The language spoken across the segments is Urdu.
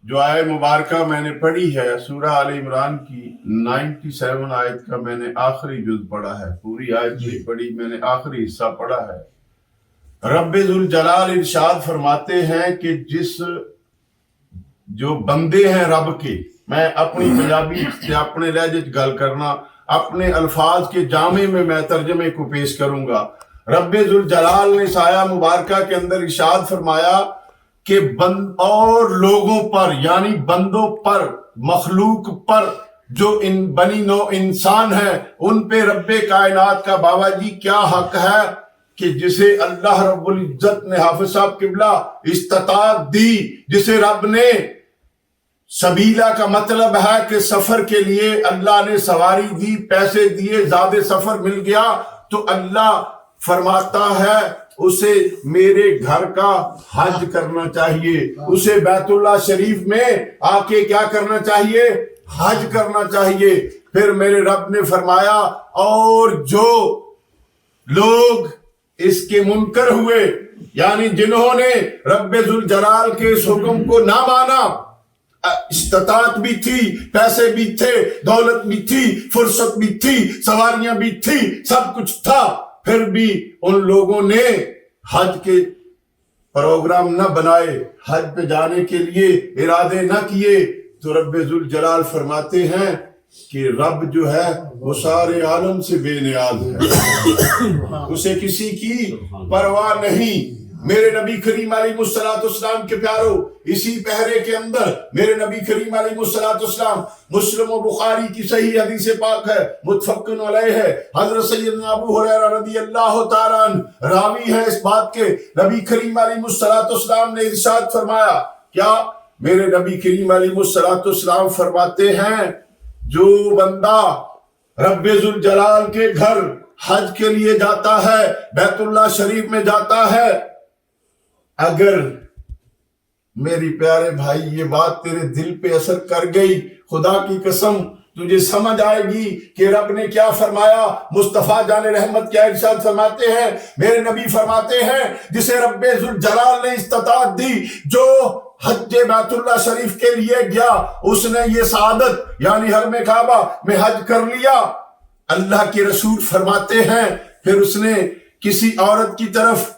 جو آیت مبارکہ میں نے پڑھی ہے سورہ آل عمران کی 97 آیت کا میں نے آخری جز پڑھا ہے، پوری آیت نہیں پڑھی، میں نے آخری حصہ پڑھا ہے۔ رب ذوالجلال ارشاد فرماتے ہیں کہ جو بندے ہیں رب کے، میں اپنی پنجابی سے اپنے لہجے گل کرنا، اپنے الفاظ کے جامع میں ترجمے کو پیش کروں گا۔ رب ذوالجلال نے آیت مبارکہ کے اندر ارشاد فرمایا کہ اور لوگوں پر، یعنی بندوں پر، مخلوق پر، جو بنی نو انسان ہیں، ان پہ رب کائنات کا بابا جی کیا حق ہے کہ جسے اللہ رب العزت نے، حافظ صاحب قبلہ، استطاعت دی، جسے رب نے سبیلہ کا مطلب ہے کہ سفر کے لیے اللہ نے سواری دی، پیسے دیے، زیادہ سفر مل گیا، تو اللہ فرماتا ہے اسے میرے گھر کا حج کرنا چاہیے، اسے بیت اللہ شریف میں آ کے کیا کرنا چاہیے؟ حج کرنا چاہیے۔ پھر میرے رب نے فرمایا اور جو لوگ اس کے منکر ہوئے، یعنی جنہوں نے رب ذوالجلال کے اس حکم کو نہ مانا، استطاعت بھی تھی، پیسے بھی تھے، دولت بھی تھی، فرصت بھی تھی، سواریاں بھی تھی، سب کچھ تھا، پھر بھی ان لوگوں نے حج کے پروگرام نہ بنائے، حج پہ جانے کے لیے ارادے نہ کیے، تو رب ذوالجلال فرماتے ہیں کہ رب جو ہے وہ سارے عالم سے بے نیاز ہے، اسے کسی کی پرواہ نہیں۔ میرے نبی کریم علیہ السلام کے پیارو، اسی پہرے کے اندر میرے نبی کریم علیہ السلام، مسلم و بخاری کی صحیح حدیث پاک ہے، متفقن علیہ ہے، حضرت سیدنا ابو ہریرہ رضی اللہ تعالیٰ عنہ راوی ہے اس بات کے، نبی کریم علیہ السلام نے ارشاد فرمایا، کیا؟ میرے نبی کریم علیہ السلام فرماتے ہیں جو بندہ رب ذوالجلال کے گھر حج کے لیے جاتا ہے، بیت اللہ شریف میں جاتا ہے، اگر میری پیارے بھائی یہ بات تیرے دل پہ اثر کر گئی، خدا کی قسم تجھے سمجھ آئے گی کہ رب نے کیا فرمایا۔ مصطفیٰ جان رحمت کیا ارشاد فرماتے ہیں، میرے نبی فرماتے ہیں جسے رب ذوالجلال نے استطاعت دی، جو حج بیت اللہ شریف کے لیے گیا، اس نے یہ سعادت یعنی حرم کعبہ میں حج کر لیا۔ اللہ کے رسول فرماتے ہیں پھر اس نے کسی عورت کی طرف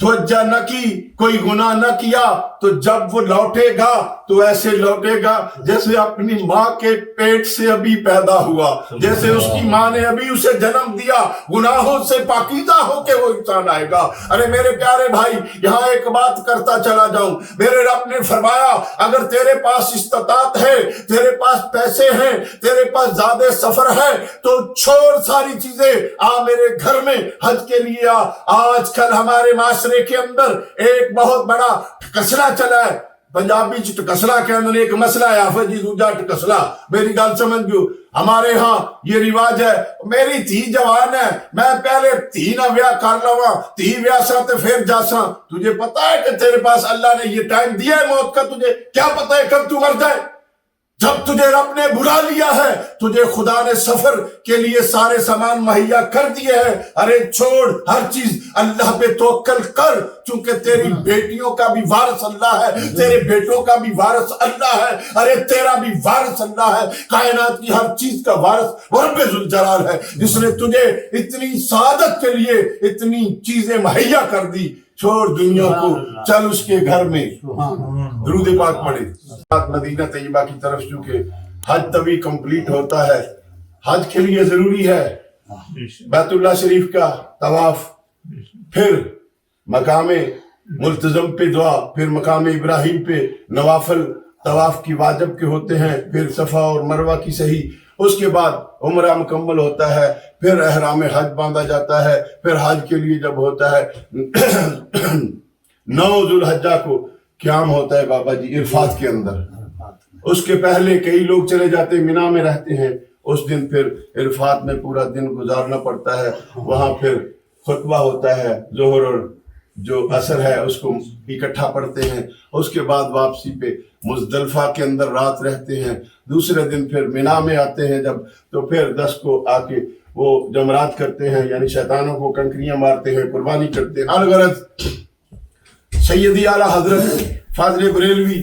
توجہ نہ کی، کوئی گناہ نہ کیا، تو جب وہ لوٹے گا تو ایسے لوٹے گا جیسے اپنی ماں کے پیٹ سے ابھی پیدا ہوا، جیسے اس کی ماں نے ابھی اسے جنم دیا، گناہوں سے پاکیزہ ہو کے وہ انسان آئے گا۔ ارے میرے پیارے بھائی، یہاں ایک بات کرتا چلا جاؤں، میرے رب نے فرمایا اگر تیرے پاس استطاعت ہے، تیرے پاس پیسے ہیں، تیرے پاس زیادہ سفر ہے، تو چھوڑ ساری چیزیں، آ میرے گھر میں حج کے لیے آ۔ آج کل ہمارے معاشرے کے اندر ایک بہت بڑا ٹکسلا چلا ہے، پنجابی ٹکسلا کے اندر ایک مسئلہ ہے، آفت جی دوجا ٹکسلا، میری گل سمجھو، ہمارے ہاں یہ رواج ہے، میری تھی جوان ہے، میں پہلے تھی نہ بیاہ کر لواں، تھی بیاہ سا تے پھر جاساں۔ تجھے پتا ہے کہ تیرے پاس اللہ نے یہ ٹائم دیا ہے موت کا، تجھے کیا پتا ہے کب تو مر جائے؟ جب تجھے رب نے بلا لیا ہے، تجھے خدا نے سفر کے لیے سارے سامان مہیا کر دیے ہیں، ارے چھوڑ ہر چیز، اللہ پہ توکل کر، چونکہ تیری بیٹیوں کا بھی وارث اللہ ہے، تیرے بیٹوں کا بھی وارث اللہ ہے، ارے تیرا بھی وارث اللہ ہے، کائنات کی ہر چیز کا وارث رب ذوالجلال ہے، جس نے تجھے اتنی سعادت کے لیے اتنی چیزیں مہیا کر دی۔ چھوڑ دنیا کو، چل اس کے گھر میں درود پاک پڑھے۔ مدینہ طیبہ کی طرف چونکہ حج تبھی کمپلیٹ ہوتا ہے، حج کے لیے ضروری ہے بیت اللہ شریف کا طواف، پھر مقام ملتزم پہ دعا، پھر مقام ابراہیم پہ نوافل طواف کی واجب کے ہوتے ہیں، پھر صفا اور مروہ کی صحیح، اس کے بعد عمرہ مکمل ہوتا ہے، پھر احرام حج باندھا جاتا ہے، پھر حج کے لیے جب ہوتا ہے 9 ذوالحجہ کو قیام ہوتا ہے بابا جی عرفات کے اندر، اس کے پہلے کئی لوگ چلے جاتے منی میں رہتے ہیں، اس دن پھر عرفات میں پورا دن گزارنا پڑتا ہے، وہاں پھر خطبہ ہوتا ہے، ظہر اور جو عصر ہے اس کو اکٹھا پڑھتے ہیں، اس کے بعد واپسی پہ مزدلفہ کے اندر رات رہتے ہیں، دوسرے دن پھر منی میں آتے ہیں جب، تو پھر 10 کو آ کے وہ جمرات کرتے ہیں، یعنی شیطانوں کو کنکریاں مارتے ہیں، قربانی کرتے ہیں۔ الغرض سیدی اعلیٰ حضرت فاضل بریلوی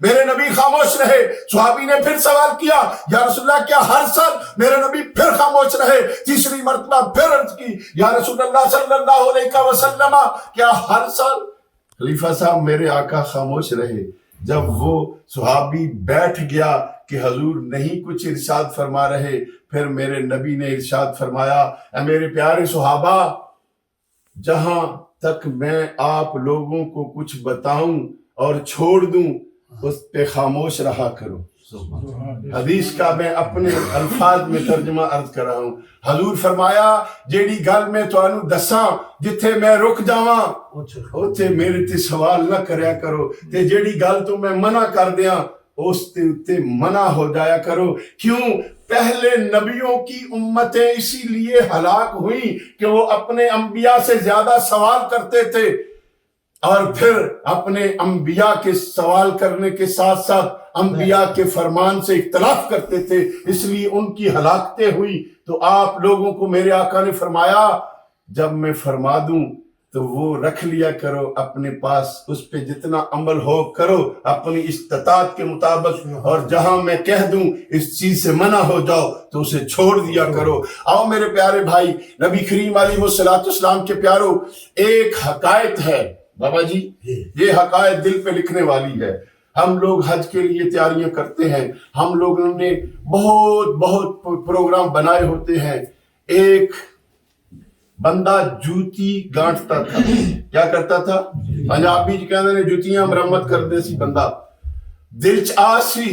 میرے نبی خاموش رہے۔ صحابی نے پھر سوال کیا، یا رسول اللہ کیا ہر سال؟ میرے نبی پھر خاموش رہے۔ تیسری مرتبہ پھر عرض کی، یا رسول اللہ صلی اللہ علیہ وسلم کیا ہر سال؟ خلیفہ صاحب میرے آقا خاموش رہے۔ جب وہ صحابی بیٹھ گیا کہ حضور نہیں کچھ ارشاد فرما رہے، پھر میرے نبی نے ارشاد فرمایا، اے میرے پیارے صحابہ، جہاں تک میں آپ لوگوں کو کچھ بتاؤں اور چھوڑ دوں اس پہ خاموش رہا کرو۔ حدیث کا میں اپنے الفاظ میں ترجمہ عرض کر رہا ہوں۔ حضور فرمایا، جیڑی گل میں تانوں دساں جتھے میں رک جاواں اوتھے میرے تے سوال نہ کریا کرو، تے جیڑی گل تو میں منع کر دیاں اس تے منع ہو جایا کرو۔ کیوں؟ پہلے نبیوں کی امتیں اسی لیے ہلاک ہوئیں کہ وہ اپنے انبیاء سے زیادہ سوال کرتے تھے، اور پھر اپنے انبیاء کے سوال کرنے کے ساتھ ساتھ انبیاء کے فرمان سے اختلاف کرتے تھے، اس لیے ان کی ہلاکتیں ہوئی۔ تو آپ لوگوں کو میرے آقا نے فرمایا، جب میں فرما دوں تو وہ رکھ لیا کرو اپنے پاس، اس پہ جتنا عمل ہو کرو اپنی استطاعت کے مطابق، اور جہاں میں کہہ دوں اس چیز سے منع ہو جاؤ تو اسے چھوڑ دیا کرو۔ آؤ میرے پیارے بھائی، نبی کریم علیہ السلام کے پیارو، ایک حقائق ہے بابا جی، یہ حقائق دل پہ لکھنے والی ہے۔ ہم لوگ حج کے لیے تیاریاں کرتے ہیں، ہم لوگوں نے بہت پروگرام بنائے ہوتے ہیں۔ ایک بندہ جوتی گانٹتا تھا، کیا کرتا تھا؟ پنجابی جی کہتے ہیں جوتیاں مرمت کر دے سی بندہ۔ دل چ آسی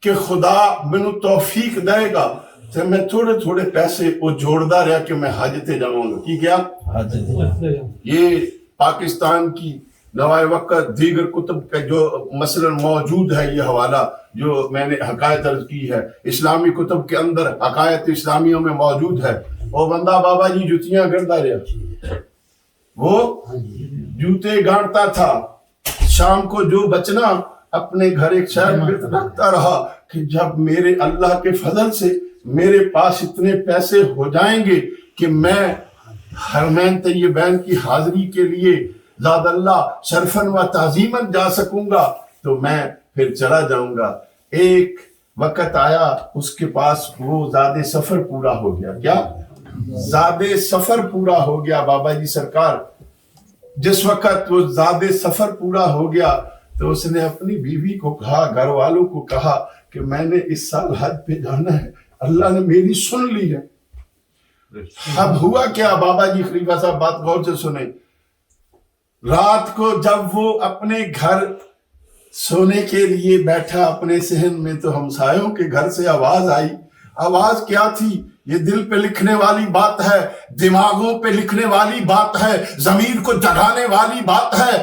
کہ خدا مینوں توفیق دے گا تو میں تھوڑے تھوڑے پیسے وہ جوڑدا رہا کہ میں حج تے جاؤں گا۔ کی کیا؟ یہ پاکستان کی نوائے وقت دیگر کتب کا جو مثلا موجود ہے، یہ حوالہ جو میں نے حقائق عرض کی ہے، اسلامی کتب کے اندر حقائق اسلامیوں میں موجود ہے۔ وہ بندہ بابا جی جوتیاں گندا رہا، وہ جوتے گانٹتا تھا، شام کو جو بچنا اپنے گھر ایک شہر میں رکھتا رہا کہ جب میرے اللہ کے فضل سے میرے پاس اتنے پیسے ہو جائیں گے کہ میں حرمین طیبین کی حاضری کے لیے زاد اللہ شرفن و تعظیمن جا سکوں گا تو میں پھر چلا جاؤں گا۔ ایک وقت آیا اس کے پاس وہ زاد سفر پورا ہو گیا۔ کیا؟ زاد سفر پورا ہو گیا بابا جی سرکار۔ جس وقت وہ زاد سفر پورا ہو گیا تو اس نے اپنی بیوی کو کہا، گھر والوں کو کہا کہ میں نے اس سال حج پہ جانا ہے، اللہ نے میری سن لی ہے۔ اب ہوا کیا بابا جی، خلیفہ صاحب بات غور سے سنیں۔ رات کو جب وہ اپنے گھر سونے کے لیے بیٹھا اپنے صحن میں تو ہمسایوں کے گھر سے آواز آئی۔ آواز کیا تھی؟ یہ دل پہ لکھنے والی بات ہے، دماغوں پہ لکھنے والی بات ہے، ضمیر کو جگانے والی بات ہے۔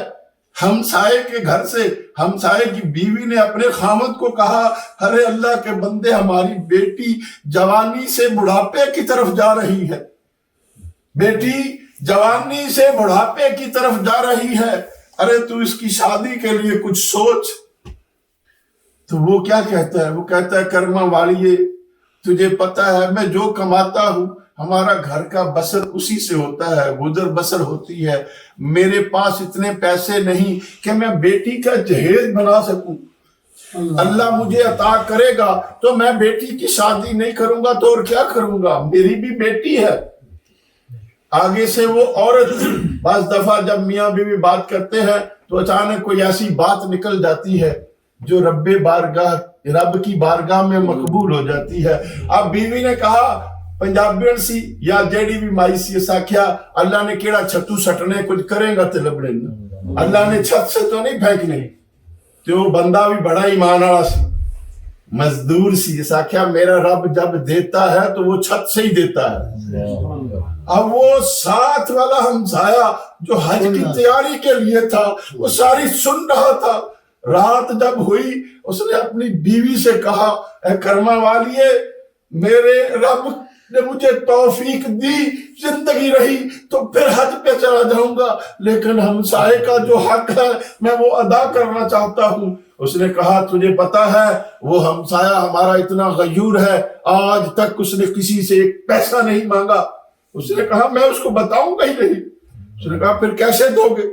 ہمسائے کے گھر سے ہمسائے کی بیوی نے اپنے خامد کو کہا، ارے اللہ کے بندے، ہماری بیٹی جوانی سے بڑھاپے کی طرف جا رہی ہے، بیٹی جوانی سے بڑھاپے کی طرف جا رہی ہے، ارے تو اس کی شادی کے لیے کچھ سوچ۔ تو وہ کیا کہتا ہے؟ وہ کہتا ہے، کرما والیے، تجھے پتہ ہے میں جو کماتا ہوں ہمارا گھر کا بسر اسی سے ہوتا ہے، گزر بسر ہوتی ہے، میرے پاس اتنے پیسے نہیں کہ میں بیٹی کا جہیز بنا سکوں۔ اللہ مجھے عطا کرے گا تو میں بیٹی کی شادی نہیں کروں گا تو اور کیا کروں گا، میری بھی بیٹی ہے۔ آگے سے وہ عورت، بعض دفعہ جب میاں بیوی بات کرتے ہیں تو اچانک کوئی ایسی بات نکل جاتی ہے جو رب کی بارگاہ میں مقبول ہو جاتی ہے۔ اب بیوی نے کہا، پنجابیوں سی یا جیڑی بھی مائی سی اسا کیا، اللہ نے کیڑا چھتو سٹنے کچھ کریں گا تے لبڑے نا، اللہ نے چھت سے تو نہیں پھینکنے۔ تو وہ بندہ بھی بڑا ایمان والا سی، مزدور سی، اسا کیا میرا رب جب دیتا ہے تو وہ چھت سے ہی دیتا ہے۔ اب وہ ساتھ والا ہمسایا جو حج کی تیاری کے لیے تھا وہ ساری سن رہا تھا۔ رات جب ہوئی اس نے اپنی بیوی سے کہا، اے کرما والیے، میرے رب نے مجھے توفیق دی، زندگی رہی تو پھر حج پہ چلا جاؤں گا، لیکن ہمسائے کا جو حق ہے میں وہ ادا کرنا چاہتا ہوں۔ اس نے کہا، تجھے پتا ہے وہ ہمسایہ ہمارا اتنا غیور ہے، آج تک اس نے کسی سے ایک پیسہ نہیں مانگا۔ اس نے کہا، میں اس کو بتاؤں گا ہی نہیں۔ اس نے کہا، پھر کیسے دو گے؟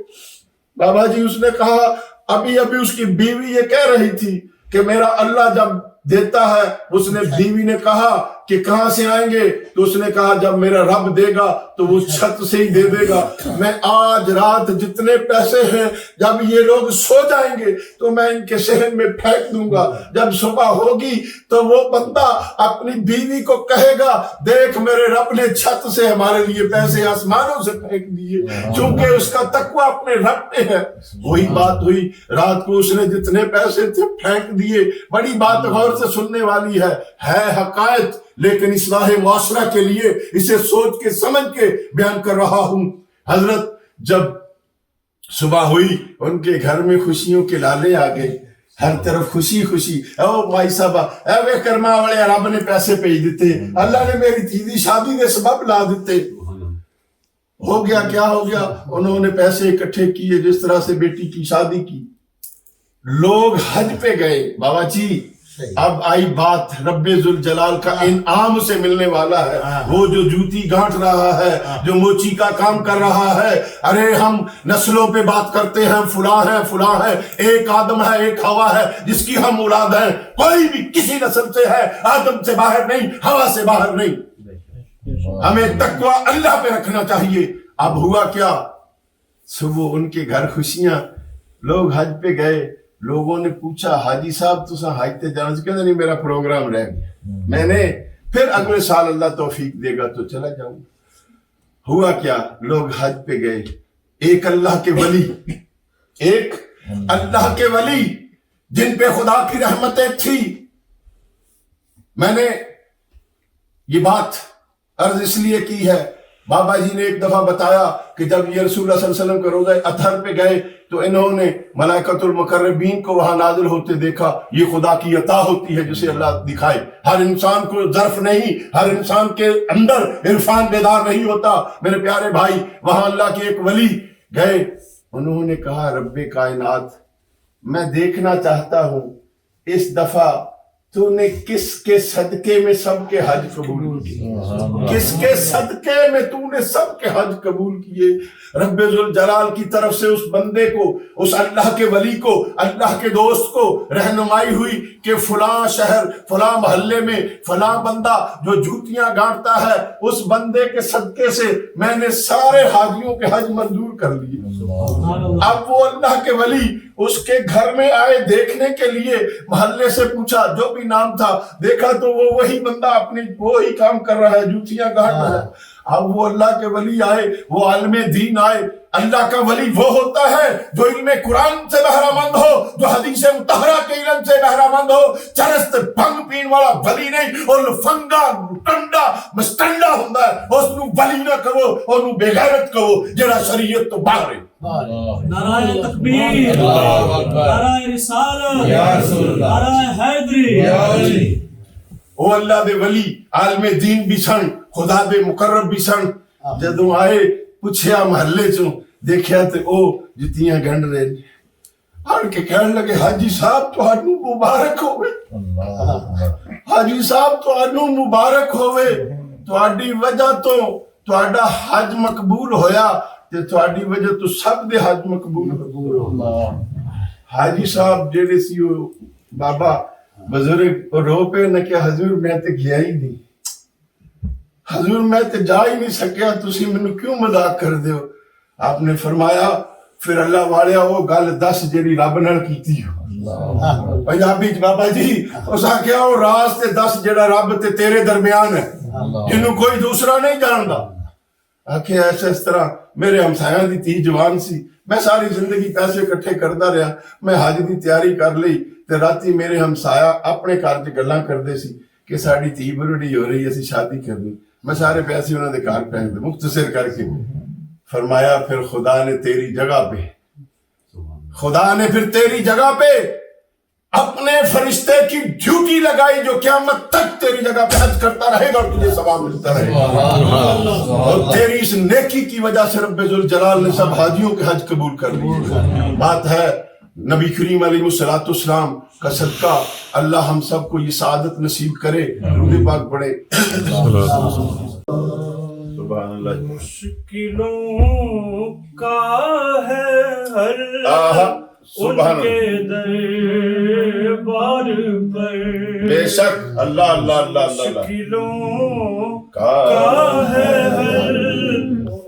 بابا جی اس نے کہا، ابھی ابھی اس کی بیوی یہ کہہ رہی تھی کہ میرا اللہ جب دیتا ہے، اس نے بیوی نے کہا کہ کہاں سے آئیں گے، تو اس نے کہا جب میرا رب دے گا تو وہ چھت سے ہی دے دے گا۔ میں آج رات جتنے پیسے ہیں جب یہ لوگ سو جائیں گے تو میں ان کے صحن میں پھینک دوں گا، جب صبح ہوگی تو وہ بندہ اپنی بیوی کو کہے گا دیکھ میرے رب نے چھت سے ہمارے لیے پیسے آسمانوں سے پھینک دیے، چونکہ اس کا تقوی اپنے رب پہ ہے۔ وہی بات ہوئی، رات کو اس نے جتنے پیسے تھے پھینک دیے۔ بڑی بات غور سے سننے والی ہے حقائق، لیکن اصلاح معاشرہ کے لیے اسے سوچ کے سمجھ کے بیان کر رہا ہوں۔ حضرت جب صبح ہوئی ان کے گھر میں خوشیوں کے لالے آ گئے، ہر طرف خوشی خوشی۔ او بھائی صاحب اے کرما والے رب نے پیسے بھیج دیتے، اللہ نے میری تھی دی شادی کے سبب لا دیتے۔ ہو گیا کیا ہو گیا، انہوں نے پیسے اکٹھے کیے، جس طرح سے بیٹی کی شادی کی، لوگ حج پہ گئے۔ بابا جی اب آئی بات رب ذوالجلال کا انعام سے ملنے والا ہے، وہ جو جوتی گانٹ رہا ہے، جو موچی کا کام کر رہا ہے۔ ارے ہم نسلوں پہ بات کرتے ہیں، فلاں ہے، ایک آدم ہے ایک ہوا ہے جس کی ہم اولاد ہیں، کوئی بھی کسی نسل سے ہے، آدم سے باہر نہیں، ہوا سے باہر نہیں۔ ہمیں تقوی اللہ پہ رکھنا چاہیے۔ اب ہوا کیا، صبح ان کے گھر خوشیاں، لوگ حج پہ گئے۔ لوگوں نے پوچھا حاجی صاحب تسا حج تے جانا سے، کہتے نہیں میرا پروگرام رہ گیا، میں نے پھر اگلے سال اللہ توفیق دے گا تو چلا جاؤں۔ ہوا کیا، لوگ حج پہ گئے، ایک اللہ کے ولی جن پہ خدا کی رحمتیں تھی۔ میں نے یہ بات عرض اس لیے کی ہے، بابا جی نے ایک دفعہ بتایا کہ جب یہ رسول اللہ صلی اللہ علیہ وسلم کے روضہ اطہر پہ گئے تو انہوں نے ملائکۃ المقربین کو وہاں نازل ہوتے دیکھا۔ یہ خدا کی عطا ہوتی ہے جسے اللہ دکھائے، ہر انسان کو ظرف نہیں، ہر انسان کے اندر عرفان بیدار نہیں ہوتا۔ میرے پیارے بھائی وہاں اللہ کے ایک ولی گئے، انہوں نے کہا رب کائنات میں دیکھنا چاہتا ہوں اس دفعہ تو نے کس کے صدقے میں سب کے حج قبول کیے، کس کے صدقے میں تو نے سب کے حج قبول کیے۔ رب ذوالجلال کی طرف سے اس بندے کو، اس اللہ کے ولی کو، اللہ کے دوست کو رہنمائی ہوئی کہ فلاں شہر فلاں محلے میں فلاں بندہ جو جوتیاں گانٹتا ہے، اس بندے کے صدقے سے میں نے سارے حاجیوں کے حج منظور کر لیے۔ اب وہ اللہ کے ولی اس کے گھر میں آئے دیکھنے کے لیے، محلے سے پوچھا، جو بھی نام تھا دیکھا تو وہ وہی بندہ اپنی وہی کام کر رہا ہے، جوتیاں گانٹ رہا ہے۔ اب وہ اللہ کے ولی آئے، وہ عالم دین آئے۔ اللہ کا ولی وہ ہوتا ہے جو علم قرآن سے بہرہ مند ہو، جو حدیث مطہرہ کے علم سے بہرہ مند ہو، چرست بھنگ پین والا ولی نہیں، اور لفنگا ٹنڈا مستنڈا ہوتا ہے، اس نو ولی نہ کہو، اور نو بے غیرت کہو جڑا شریعت تو باہر ہے۔ نعرہ تکبیر، نعرہ رسالت، نعرہ حیدری۔ وہ اللہ دے ولی عالم دین بھی سن، خدا دے مقرب بھی سن۔ جدوں آئے پوچھیا محلے چوں، دیکھیا تے او جتیاں گنڈ رہے، ہر کے کہنے لگے حاجی صاحب تہانوں مبارک ہوئے، حاجی صاحب تہانوں مبارک ہوئے، تہاڈی وجہ تو تہاڈا حج مقبول ہویا تے تہاڈی وجہ تو سب دے حج مقبول ہو۔ حاجی صاحب جڑے سی او بابا بزرگ رو پہ نہ کہ حضور میں تے گیا ہی نہیں، حضور میں تے جا ہی نہیں سکیا، تسی منو کیوں مذاق کر دیو؟ آپ نے فرمایا پھر اللہ والیا وہ گل دس جیڑی رب نال کیتی ہو۔ پنجابی بابا جی اس آکھیا وہ راز تے دس جیڑا رب تے تیرے درمیان ہے، جنوں کوئی دوسرا نہیں جاندا۔ آکھیا ایسا اس طرح میرے ہمسایاں دی تھی جوان سی، میں ساری زندگی پیسے اکٹھے کردا رہا، میں حج دی تیاری کر لئی تے راتی میرے ہمسایا اپنے گھر چ گلاں کردے سی کہ ساڈی تھی بڑی ہو رہی، اسی شادی کرنی، میں سارے پیسے انہوں نے گھر پھینک دے۔ مختصر کر کے فرمایا پھر خدا نے تیری جگہ پہ اپنے فرشتے کی ڈیوٹی لگائی جو قیامت تک تیری جگہ پہ حج کرتا رہے گا اور تجھے ثواب ملتا رہے گا، اور تیری اس نیکی کی وجہ سے رب ذوالجلال نے سب حاجیوں کے حج قبول کر لیے۔ بات ہے نبی کریم علیہ السلام کا صدقہ، اللہ ہم سب کو یہ سعادت نصیب کرے۔ درود پاک پڑھے۔ سبحان اللہ۔ مشکلوں کا ہے حل سبحان کے دربار پر بے شک اللہ اللہ اللہ اللہ اللہ مشکلوں کا کا ہے حل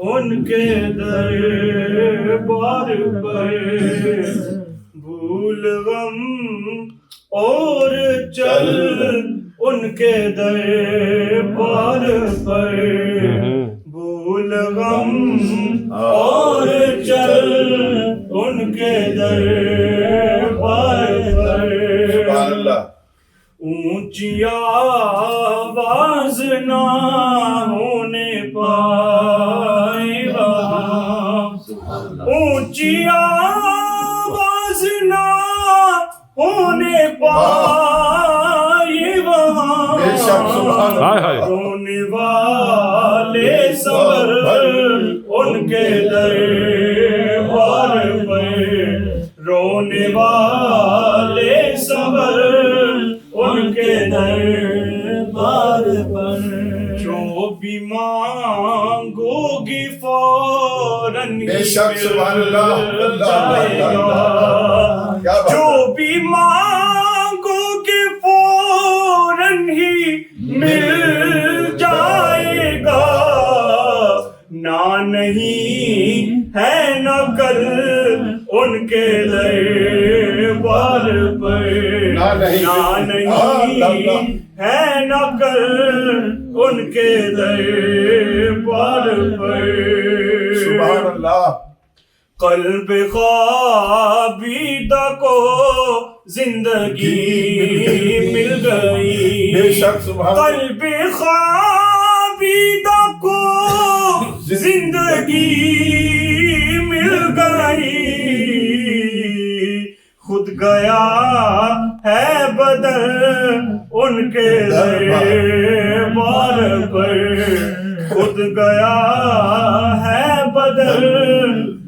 ان کے دربار پر بھول غم اور چل ان کے دربار پر بھول غم اور چل ان کے دربار پر سبحان اللہ اونچی آواز نہ ہونے پائے وہاں اونچی آواز نہ ہونے پائے وہاں بے شک سبحان اللہ رونے والے صبر ان کے دربار پر رونے والے صبر ان کے دربار پر جو بھی مانگو گی فوراً بے شک سبحان اللہ اللہ اللہ کیا بات جو بھی مانگو گے فوراً ہی مل جائے گا نہ نہیں ہے نہ کل ان کے دربار پر نہ نہیں ہے نہ کل ان کے دربار پر سبحان اللہ قلب خوابیدہ کو زندگی مل گئی بے شک سبحان قلب خوابیدہ کو زندگی مل گئی خود گیا ہے بدل ان کے دربار پر خود گیا ہے بدل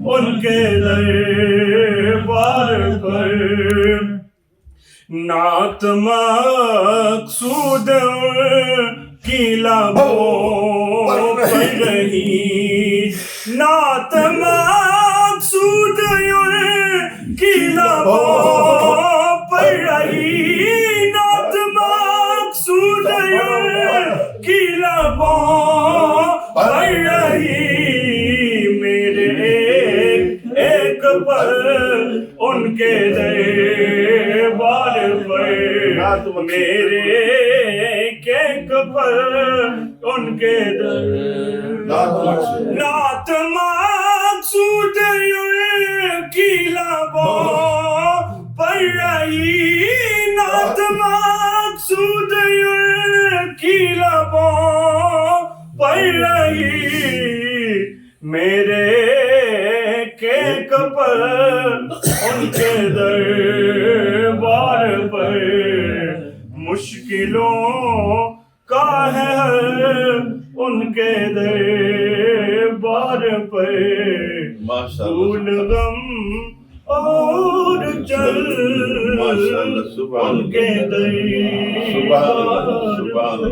ان کے دربار پر نعت مقصود کی لبوں پر رہی نعت مقصود کی لبوں پر رہی نعت مقصود کی لبوں پر رہی میرے ایک پر ان کے دربار پر میرے ایک پر ان کے نعت مقصود کی لبوں پر رہی نعت مقصود کی لبوں پر رہی میرے ایک پر ان کے دربار پر مشکلوں کا ہے حل ان کے دربار پر بھول غم اور چل ان کے دربار پر